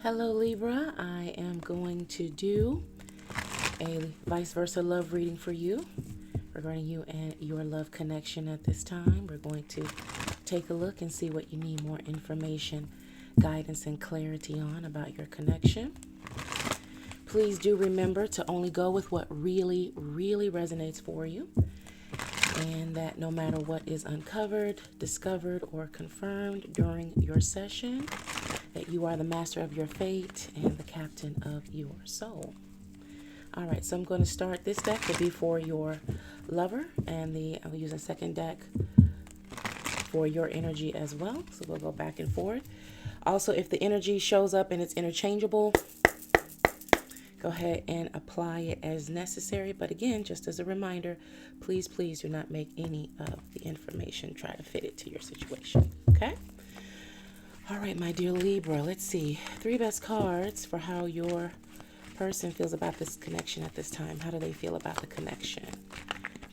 Hello Libra, I am going to do a vice versa love reading for you regarding you and your love connection at this time. We're going to take a look and see what you need more information, guidance, and clarity on about your connection. Please do remember to only go with what really resonates for you, and that no matter what is uncovered, discovered, or confirmed during your session, that you are the master of your fate and the captain of your soul. All right, so I'm going to start. This deck will be for your lover, and I'll use a second deck for your energy as well. So we'll go back and forth. Also, if the energy shows up and it's interchangeable, go ahead and apply it as necessary. But again, just as a reminder, please do not make any of the information try to fit it to your situation. Okay? All right, my dear Libra, let's see. 3 best cards for how your person feels about this connection at this time. How do they feel about the connection?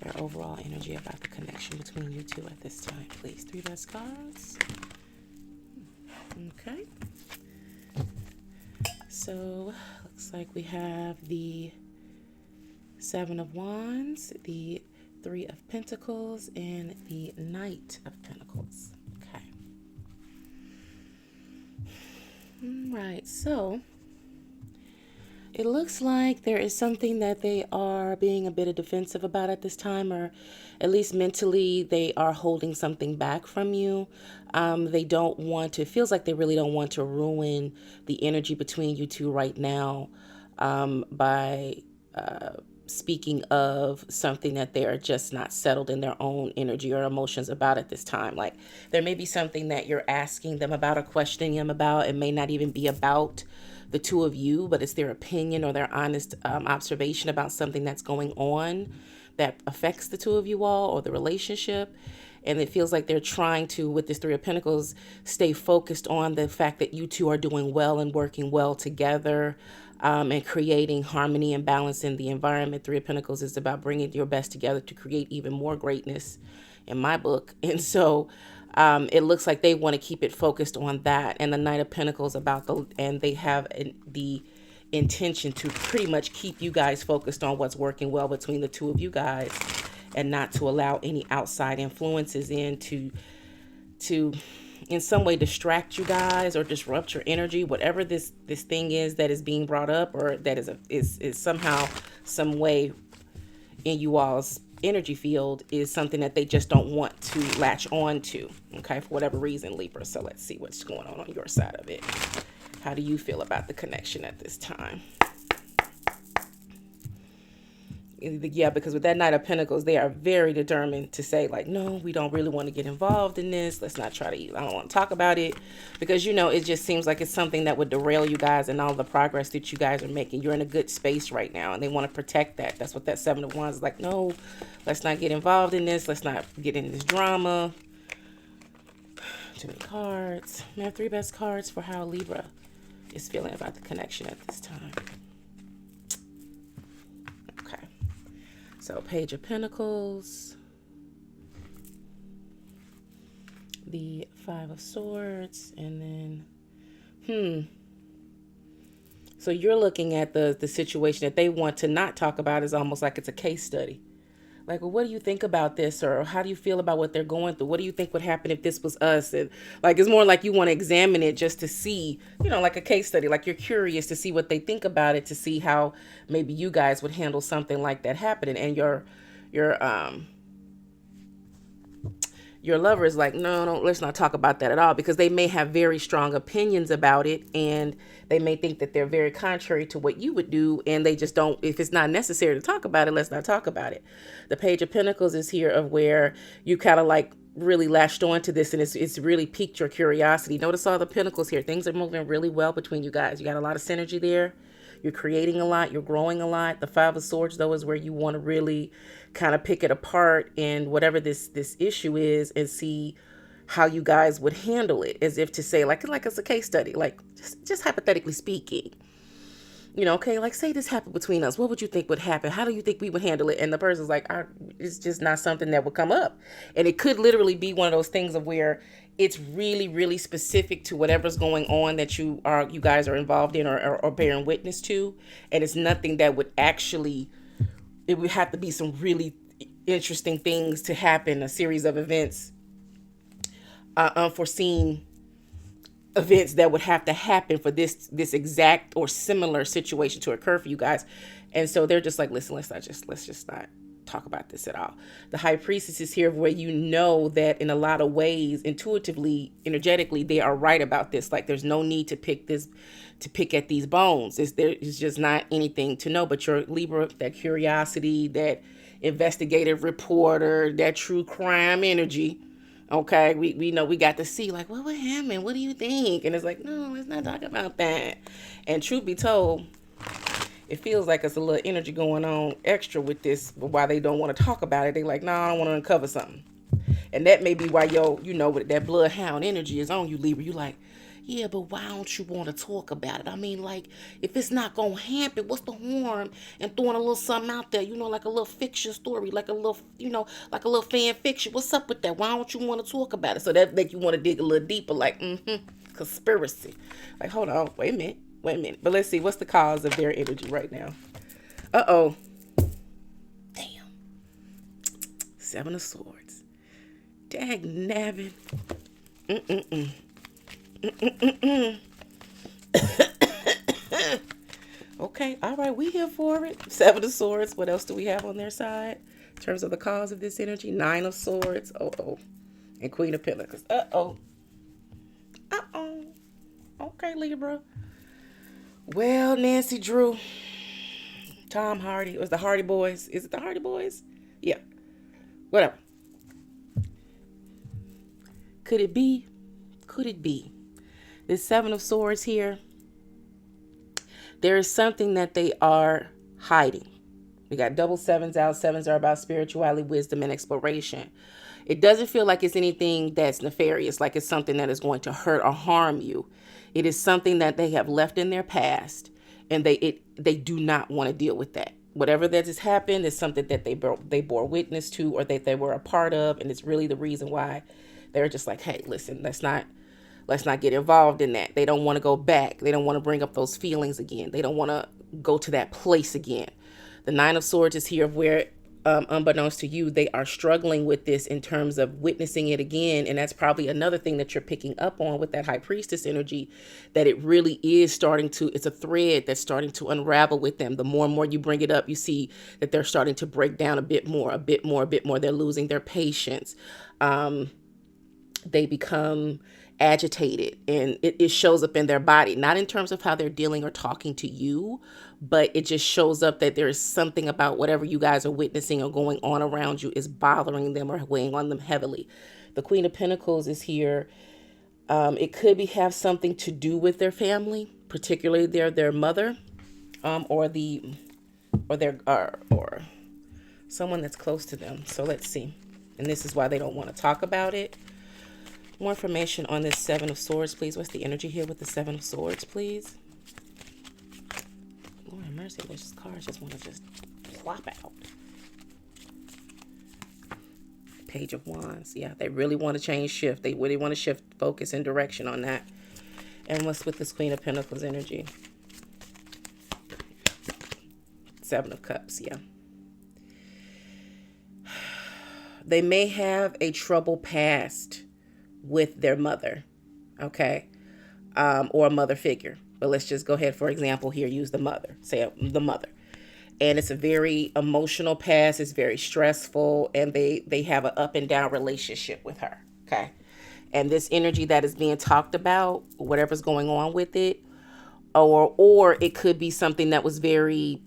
Their overall energy about the connection between you two at this time, please. 3 best cards. Okay. So, looks like we have the 7 of Wands, the 3 of Pentacles, and the Knight of Pentacles. Okay. All right, so it looks like there is something that they are being a bit defensive about at this time, or at least mentally they are holding something back from you. They don't want to, it feels like they really don't want to ruin the energy between you two right now by speaking of something that they are just not settled in their own energy or emotions about at this time. Like there may be something that you're asking them about or questioning them about. It may not even be about the two of you, but it's their opinion or their honest observation about something that's going on that affects the two of you all or the relationship. And it feels like they're trying to, with this 3 of Pentacles, stay focused on the fact that you two are doing well and working well together, and creating harmony and balance in the environment. 3 of Pentacles is about bringing your best together to create even more greatness in my book. And so it looks like they want to keep it focused on that. And the Knight of Pentacles and they have the intention to pretty much keep you guys focused on what's working well between the two of you guys, and not to allow any outside influences in to in some way distract you guys or disrupt your energy. Whatever this thing is that is being brought up, or that is somehow some way in you all's energy field, is something that they just don't want to latch on to, okay, for whatever reason, Libra. So let's see what's going on your side of it. How do you feel about the connection at this time? Yeah, because with that Knight of Pentacles, they are very determined to say, like, no, we don't really want to get involved in this. Let's not try to, I don't want to talk about it. Because, you know, it just seems like it's something that would derail you guys and all the progress that you guys are making. You're in a good space right now, and they want to protect that. That's what that 7 of Wands is like. No, let's not get involved in this. Let's not get in this drama. Too many cards. I have 3 best cards for how Libra is feeling about the connection at this time. So Page of Pentacles, the 5 of Swords, and then, So you're looking at the situation that they want to not talk about as almost like it's a case study. Like, well, what do you think about this? Or how do you feel about what they're going through? What do you think would happen if this was us? And like, it's more like you want to examine it just to see, you know, like a case study. Like you're curious to see what they think about it, to see how maybe you guys would handle something like that happening. And your lover is like, no, let's not talk about that at all, because they may have very strong opinions about it, and they may think that they're very contrary to what you would do, and they just don't, if it's not necessary to talk about it, let's not talk about it. The Page of Pentacles is here of where you kind of like really latched on to this, and it's really piqued your curiosity. Notice all the pentacles here. Things are moving really well between you guys. You got a lot of synergy there. You're creating a lot. You're growing a lot. The 5 of Swords, though, is where you want to really kind of pick it apart and whatever this issue is, and see how you guys would handle it, as if to say, like it's a case study, like just hypothetically speaking. You know, okay, like say this happened between us. What would you think would happen? How do you think we would handle it? And the person's like, it's just not something that would come up. And it could literally be one of those things of where It's really, really specific to whatever's going on that you guys are involved in, or bearing witness to. And it's nothing that would actually, it would have to be some really interesting things to happen, a series of events, unforeseen events that would have to happen for this exact or similar situation to occur for you guys. And so they're just like, listen, let's just not talk about this at all. The high priestess is here where you know that in a lot of ways, intuitively, energetically, they are right about this. Like, there's no need to pick at these bones. It's just not anything to know. But your Libra, that curiosity, that investigative reporter, that true crime energy. Okay, we know we got to see, like, what happened? What do you think? And it's like, no, let's not talk about that. And truth be told, it feels like it's a little energy going on extra with this, but why they don't want to talk about it, they like, no, I don't want to uncover something. And that may be why that bloodhound energy is on you, Libra. You like, yeah, but why don't you want to talk about it? I mean, like, if it's not going to happen, what's the harm in throwing a little something out there, like a little fiction story, like a little, like a little fan fiction. What's up with that? Why don't you want to talk about it? So that make you want to dig a little deeper, like, conspiracy. Like, hold on, wait a minute. But let's see, what's the cause of their energy right now? Uh-oh. Damn. Seven of Swords. Dag nabbit. Okay, all right, we here for it. Seven of Swords. What else do we have on their side in terms of the cause of this energy? Nine of Swords. Oh. And Queen of Pentacles. Uh-oh. Okay, Libra. Well, Nancy Drew, Tom Hardy, it was the Hardy Boys. Is it the Hardy Boys? Yeah. Whatever. Could it be? This Seven of Swords here, there is something that they are hiding. We got double sevens out. Sevens are about spirituality, wisdom, and exploration. It doesn't feel like it's anything that's nefarious, like it's something that is going to hurt or harm you. It is something that they have left in their past, and they do not want to deal with that. Whatever that has happened is something that they bore witness to, or that they were a part of, and it's really the reason why they're just like, hey, listen, let's not get involved in that. They don't want to go back. They don't want to bring up those feelings again. They don't want to go to that place again. The Nine of Swords is here where, unbeknownst to you, they are struggling with this in terms of witnessing it again. And that's probably another thing that you're picking up on with that High Priestess energy, that it really is it's a thread that's starting to unravel with them. The more and more you bring it up, you see that they're starting to break down a bit more. They're losing their patience. They become agitated, and it shows up in their body, not in terms of how they're dealing or talking to you, but it just shows up that there is something about whatever you guys are witnessing or going on around you is bothering them or weighing on them heavily. The Queen of Pentacles is here. It could have something to do with their family, particularly their mother, or someone that's close to them. So let's see. And this is why they don't want to talk about it. More information on this Seven of Swords, please. What's the energy here with the Seven of Swords, please? Lord have mercy, these cards just want to just plop out. Page of Wands. Yeah, they really want to change, shift. They really want to shift focus and direction on that. And what's with this Queen of Pentacles energy? Seven of Cups, yeah. They may have a troubled past with their mother, okay, or a mother figure. But let's just go ahead, for example, here, use the mother, say the mother. And it's a very emotional past. It's very stressful, and they have an up and down relationship with her, okay? And this energy that is being talked about, whatever's going on with it, or it could be something that was very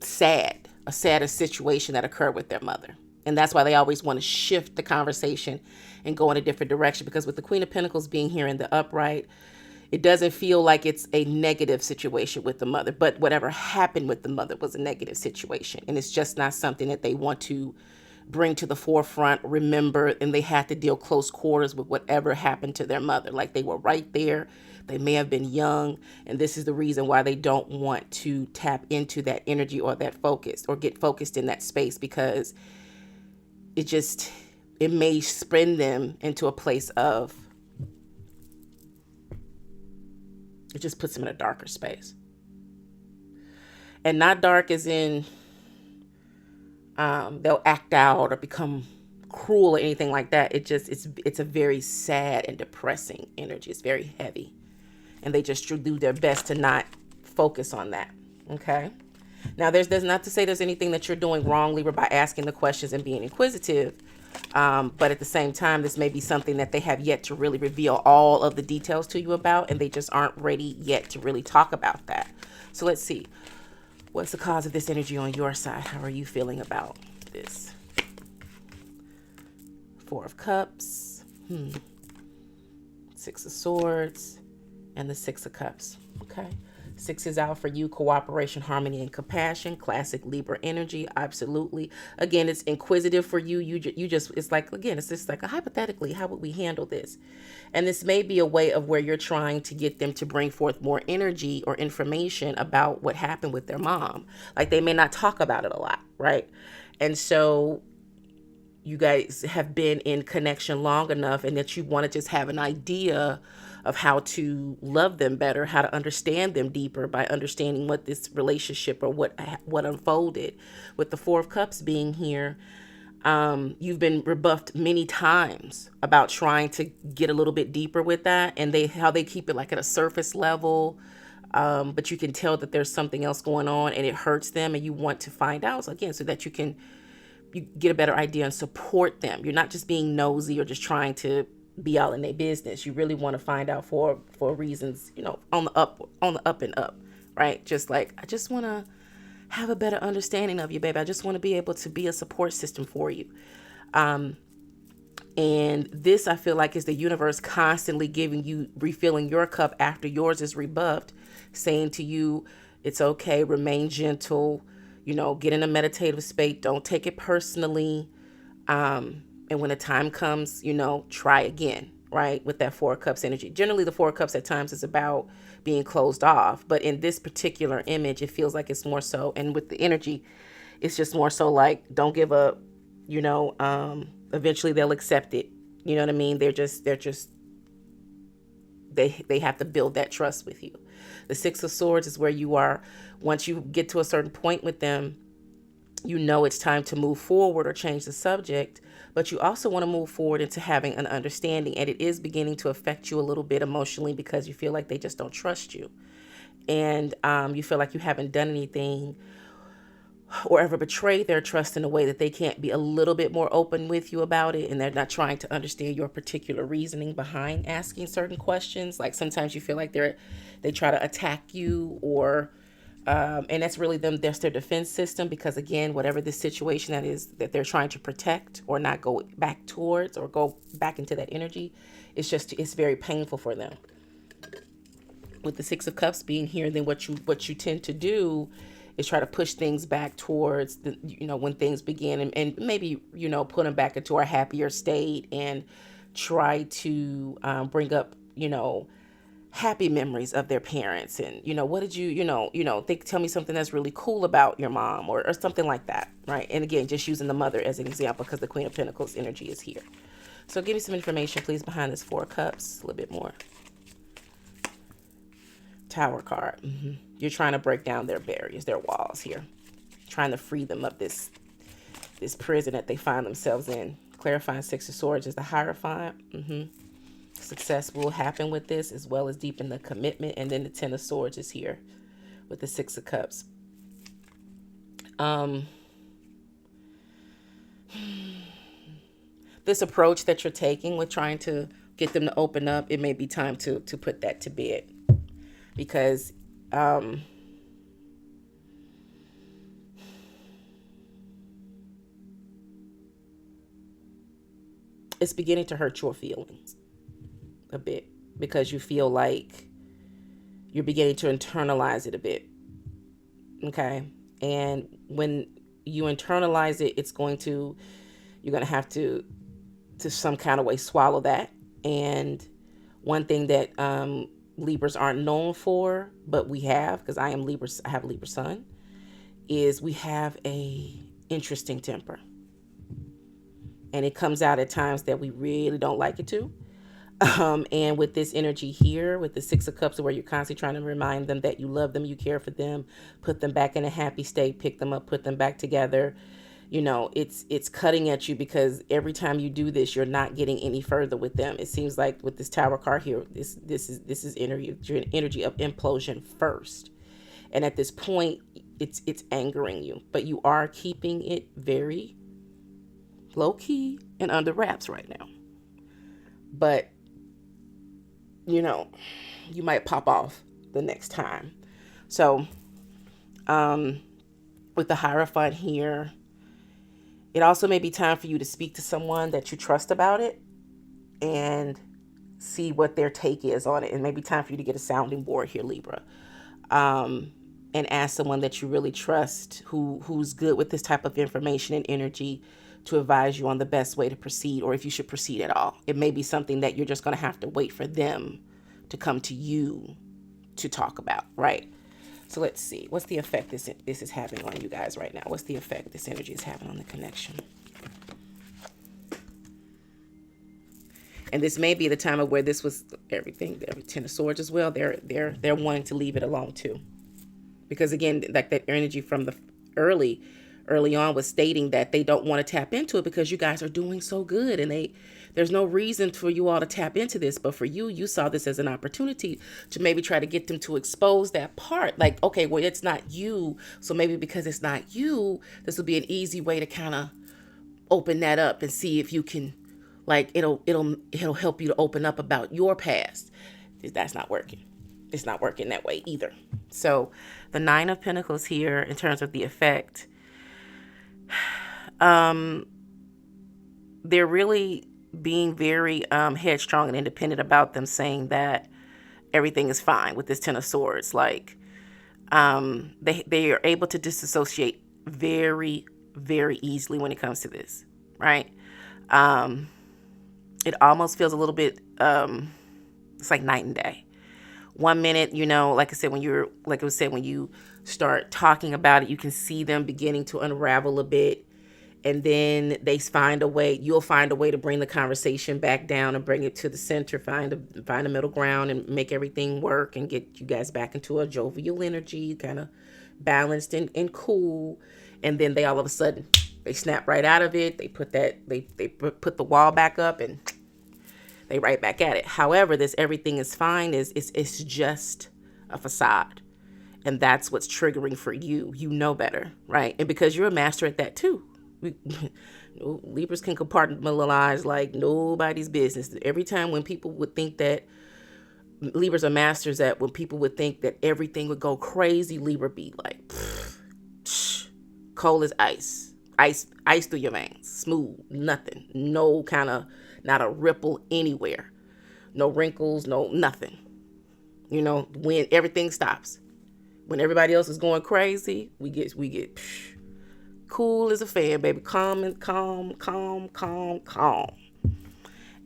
sad, a saddest situation that occurred with their mother. And that's why they always want to shift the conversation and go in a different direction. Because with the Queen of Pentacles being here in the upright, it doesn't feel like it's a negative situation with the mother. But whatever happened with the mother was a negative situation. And it's just not something that they want to bring to the forefront, remember, and they had to deal close quarters with whatever happened to their mother. Like, they were right there. They may have been young. And this is the reason why they don't want to tap into that energy or that focus or get focused in that space, because it may spin them into a place of, it just puts them in a darker space. And not dark as in they'll act out or become cruel or anything like that. It's a very sad and depressing energy. It's very heavy. And they just do their best to not focus on that. Okay. Now, there's not to say there's anything that you're doing wrong, Libra, by asking the questions and being inquisitive. But at the same time, this may be something that they have yet to really reveal all of the details to you about, and they just aren't ready yet to really talk about that. So let's see. What's the cause of this energy on your side? How are you feeling about this? Four of Cups, Six of Swords, and the Six of Cups. Okay. Six is out for you, cooperation, harmony, and compassion. Classic Libra energy, absolutely. Again, it's inquisitive for you. You just, it's like, again, it's just like, hypothetically, how would we handle this? And this may be a way of where you're trying to get them to bring forth more energy or information about what happened with their mom. Like, they may not talk about it a lot, right? And so you guys have been in connection long enough, and that you want to just have an idea of how to love them better, how to understand them deeper by understanding what this relationship or what unfolded. With the Four of Cups being here, you've been rebuffed many times about trying to get a little bit deeper with that, and how they keep it like at a surface level. But you can tell that there's something else going on, and it hurts them, and you want to find out, so again, so that you get a better idea and support them. You're not just being nosy or just trying to be all in their business. You really want to find out for reasons, on the up and up, right? Just like, I just want to have a better understanding of you, baby. I just want to be able to be a support system for you. And this, I feel like, is the universe constantly refilling your cup after yours is rebuffed, saying to you, it's okay, remain gentle, get in a meditative state. Don't take it personally. And when the time comes, try again, right? With that Four of Cups energy. Generally, the Four of Cups at times is about being closed off. But in this particular image, it feels like it's more so. And with the energy, it's just more so like, don't give up, eventually they'll accept it. You know what I mean? They have to build that trust with you. The Six of Swords is where you are. Once you get to a certain point with them, it's time to move forward or change the subject, but you also want to move forward into having an understanding, and it is beginning to affect you a little bit emotionally because you feel like they just don't trust you, and you feel like you haven't done anything or ever betrayed their trust in a way that they can't be a little bit more open with you about it, and they're not trying to understand your particular reasoning behind asking certain questions. Like, sometimes you feel like they try to attack you, or and that's really that's their defense system, because again, whatever this situation that is that they're trying to protect or not go back towards or go back into that energy, it's very painful for them. With the Six of Cups being here, then what you tend to do is try to push things back towards when things begin, and maybe put them back into a happier state, and try to bring up happy memories of their parents, and what did they tell me something that's really cool about your mom, or something like that, right? And again, just using the mother as an example because the Queen of Pentacles energy is here. So give me some information, please, behind this Four of Cups, a little bit more. Tower card. You're trying to break down their barriers, their walls here, trying to free them of this prison that they find themselves in. Clarifying Six of Swords is the Hierophant. Success will happen with this, as well as deepen the commitment. And then the Ten of Swords is here with the Six of Cups. This approach that you're taking with trying to get them to open up, it may be time to put that to bed, because it's beginning to hurt your feelings a bit, because you feel like you're beginning to internalize it a bit. Okay. And when you internalize it, you're going to have to some kind of way swallow that. And one thing that Libras aren't known for, but we have, because I have a Libra sun, is we have a interesting temper. And it comes out at times that we really don't like it to. And with this energy here, with the Six of Cups, where you're constantly trying to remind them that you love them, you care for them, put them back in a happy state, pick them up, put them back together. It's cutting at you, because every time you do this, you're not getting any further with them. It seems like with this Tower card here, this is energy of implosion first. And at this point, it's angering you, but you are keeping it very low key and under wraps right now. But you might pop off the next time. So with the Hierophant here, it also may be time for you to speak to someone that you trust about it and see what their take is on it. And maybe time for you to get a sounding board here, Libra, and ask someone that you really trust, who's good with this type of information and energy, to advise you on the best way to proceed, or if you should proceed at all. It may be something that you're just going to have to wait for them to come to you to talk about, right? So let's see. What's the effect this is having on you guys right now? What's the effect this energy is having on the connection? And this may be the time of where this was everything, every Ten of Swords as well. They're wanting to leave it alone too. Because again, like that energy from the early on was stating that they don't want to tap into it because you guys are doing so good, and there's no reason for you all to tap into this. But for you saw this as an opportunity to maybe try to get them to expose that part. Like, okay, well, it's not you. So maybe because it's not you, this will be an easy way to kind of open that up and see if you can, like, it'll help you to open up about your past. That's not working. It's not working that way either. So the Nine of Pentacles here, in terms of the effect, they're really being very headstrong and independent about them, saying that everything is fine with this Ten of Swords. Like, they are able to disassociate very, very easily when it comes to this, right? It almost feels a little bit, it's like night and day. 1 minute, like I said, when you start talking about it, you can see them beginning to unravel a bit. And then you'll find a way to bring the conversation back down and bring it to the center, find a middle ground and make everything work and get you guys back into a jovial energy, kind of balanced and cool. And then they all of a sudden, they snap right out of it. They put the wall back up and they right back at it. However, this everything is fine it's just a facade. And that's what's triggering for you. You know better, right? And because you're a master at that too. Libras can compartmentalize like nobody's business. Every time when people would think that Libras are masters, that when people would think that everything would go crazy, Libra be like cold as ice through your veins, smooth, nothing, no kind of, not a ripple anywhere, no wrinkles, no nothing. When everything stops, when everybody else is going crazy, we get cool as a fan, baby. Calm.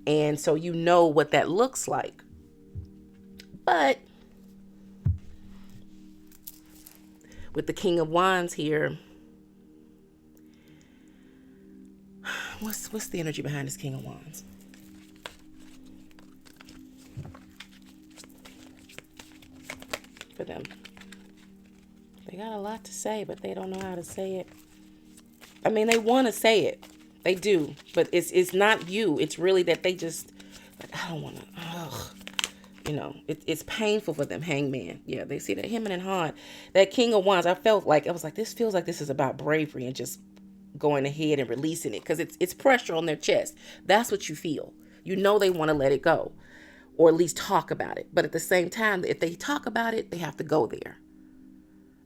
And so you know what that looks like. But with the King of Wands here, what's the energy behind this King of Wands? For them. They got a lot to say, but they don't know how to say it. I mean, they want to say it. They do. But it's not you. It's really that they just, like, I don't want to, it's painful for them. Hangman. Yeah, they see that him and hard. That King of Wands, I was like, this feels like this is about bravery and just going ahead and releasing it. Because it's pressure on their chest. That's what you feel. They want to let it go. Or at least talk about it. But at the same time, if they talk about it, they have to go there.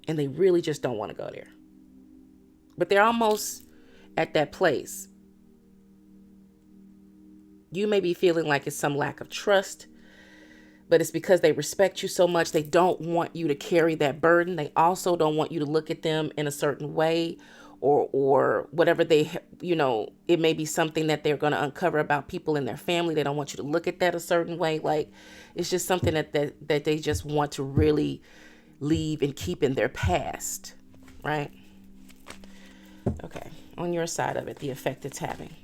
And they really just don't want to go there. But they're almost at that place. You may be feeling like it's some lack of trust, but it's because they respect you so much. They don't want you to carry that burden. They also don't want you to look at them in a certain way or whatever it may be something that they're going to uncover about people in their family. They don't want you to look at that a certain way. Like, it's just something that they just want to really leave and keep in their past, right? Okay, on your side of it, the effect it's having.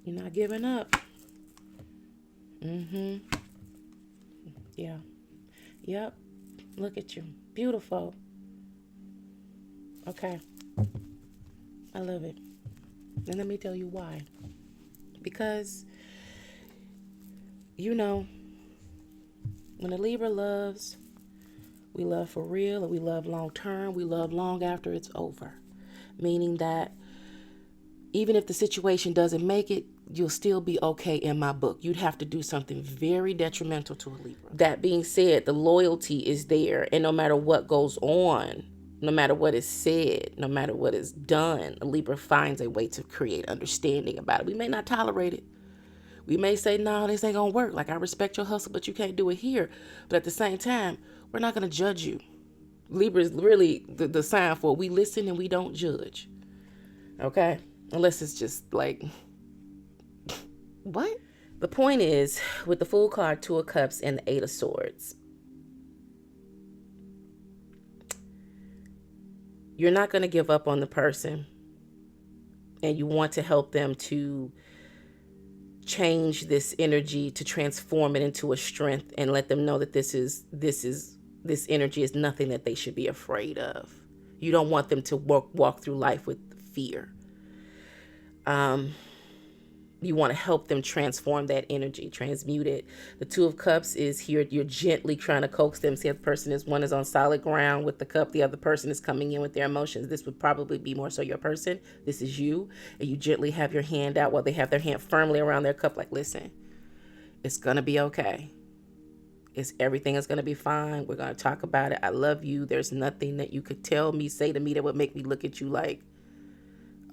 You're not giving up. Yeah. Yep. Look at you. Beautiful. Okay. I love it. And let me tell you why. Because, you know, when a Libra loves, we love for real, and we love long term. We love long after it's over. Meaning that even if the situation doesn't make it, you'll still be okay in my book. You'd have to do something very detrimental to a Libra. That being said, the loyalty is there. And no matter what goes on, no matter what is said, no matter what is done, a Libra finds a way to create understanding about it. We may not tolerate it. We may say, no, this ain't going to work. Like, I respect your hustle, but you can't do it here. But at the same time, we're not going to judge you. Libra is really the sign for we listen and we don't judge. Okay? Unless it's just like, what? The point is, with the Fool card, Two of Cups, and the Eight of Swords, you're not going to give up on the person. And you want to help them to change this energy, to transform it into a strength, and let them know that this energy is nothing that they should be afraid of. You don't want them to walk through life with fear. You want to help them transform that energy, transmute it. The Two of Cups is here. You're gently trying to coax them. See, the person is, one is on solid ground with the cup. The other person is coming in with their emotions. This would probably be more so your person. This is you. And you gently have your hand out while they have their hand firmly around their cup. Like, listen, it's going to be okay. Everything is going to be fine. We're going to talk about it. I love you. There's nothing that you could tell me, say to me that would make me look at you like,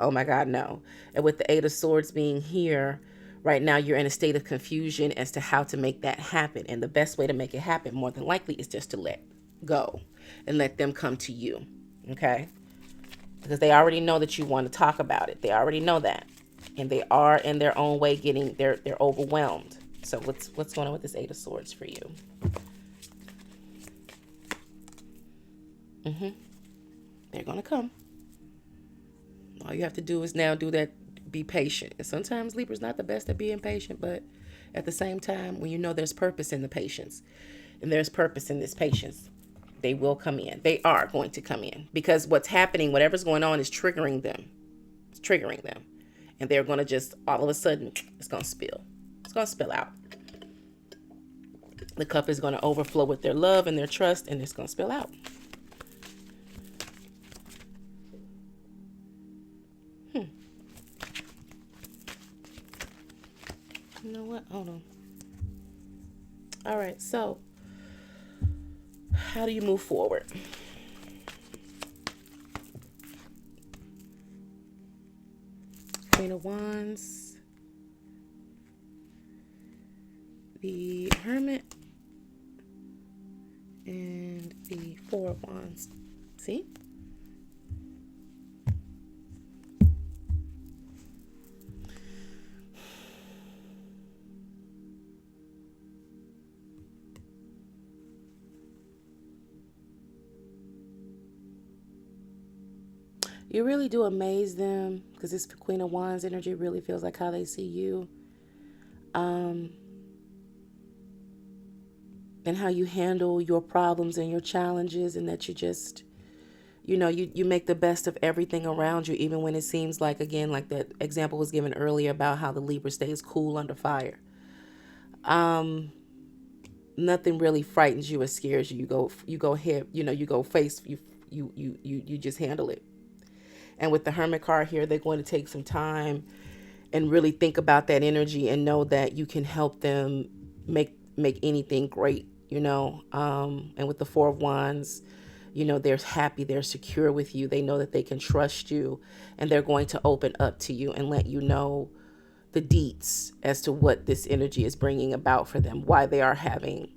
oh my God, no. And with the Eight of Swords being here, right now you're in a state of confusion as to how to make that happen. And the best way to make it happen, more than likely, is just to let go and let them come to you. Okay? Because they already know that you want to talk about it. They already know that. And they are in their own way they're overwhelmed. So what's going on with this Eight of Swords for you? They're going to come. All you have to do is now do that, be patient. And sometimes Libra's not the best at being patient, but at the same time, when you know there's purpose in the patience, and there's purpose in this patience, they will come in. They are going to come in. Because what's happening, whatever's going on, is triggering them. It's triggering them. And they're going to just, all of a sudden, it's going to spill. It's going to spill out. The cup is going to overflow with their love and their trust, and it's going to spill out. You know what? Hold on. All right, so how do you move forward? Queen of Wands, the Hermit, and the Four of Wands. See? You really do amaze them, because this Queen of Wands energy really feels like how they see you. And how you handle your problems and your challenges, and that you just, you make the best of everything around you, even when it seems like, again, like that example was given earlier about how the Libra stays cool under fire. Nothing really frightens you or scares you. You go ahead, you go face, you just handle it. And with the Hermit card here, they're going to take some time and really think about that energy and know that you can help them make anything great, And with the Four of Wands, they're happy, they're secure with you. They know that they can trust you, and they're going to open up to you and let you know the deets as to what this energy is bringing about for them, why they are having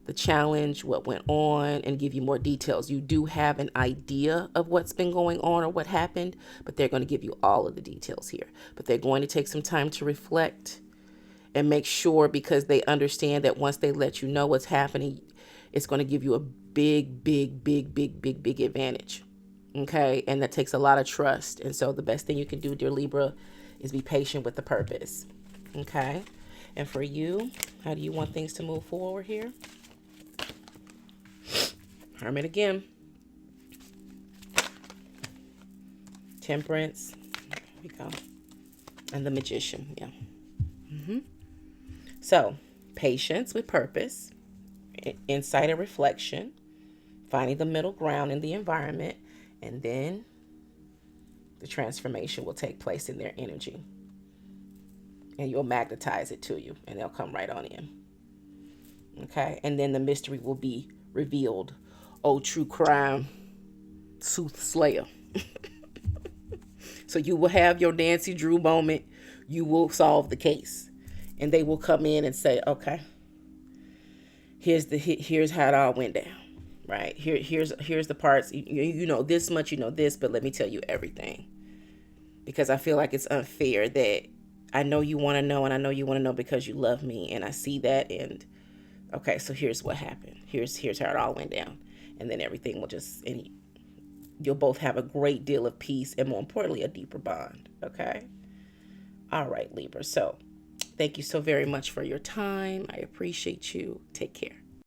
the challenge, what went on, and give you more details. You do have an idea of what's been going on or what happened, but they're going to give you all of the details here. But they're going to take some time to reflect and make sure, because they understand that once they let you know what's happening, it's going to give you a big advantage. Okay? And that takes a lot of trust. And so the best thing you can do, dear Libra, is be patient with the purpose. Okay. And for you, how do you want things to move forward here? Hermit again. Temperance. There we go. And the Magician. Yeah. So, patience with purpose, insight and reflection, finding the middle ground in the environment, and then the transformation will take place in their energy. And you'll magnetize it to you, and they'll come right on in. Okay? And then the mystery will be revealed. Oh, true crime soothsayer. So you will have your Nancy Drew moment. You will solve the case. And they will come in and say, okay, here's how it all went down. Right? Here's the parts. You know this much, you know this, but let me tell you everything. Because I feel like it's unfair that I know you want to know, and I know you want to know because you love me, and I see that, and okay, so here's what happened. Here's how it all went down. And then everything will just, and you'll both have a great deal of peace, and more importantly, a deeper bond. Okay? All right, Libra. So thank you so very much for your time. I appreciate you. Take care.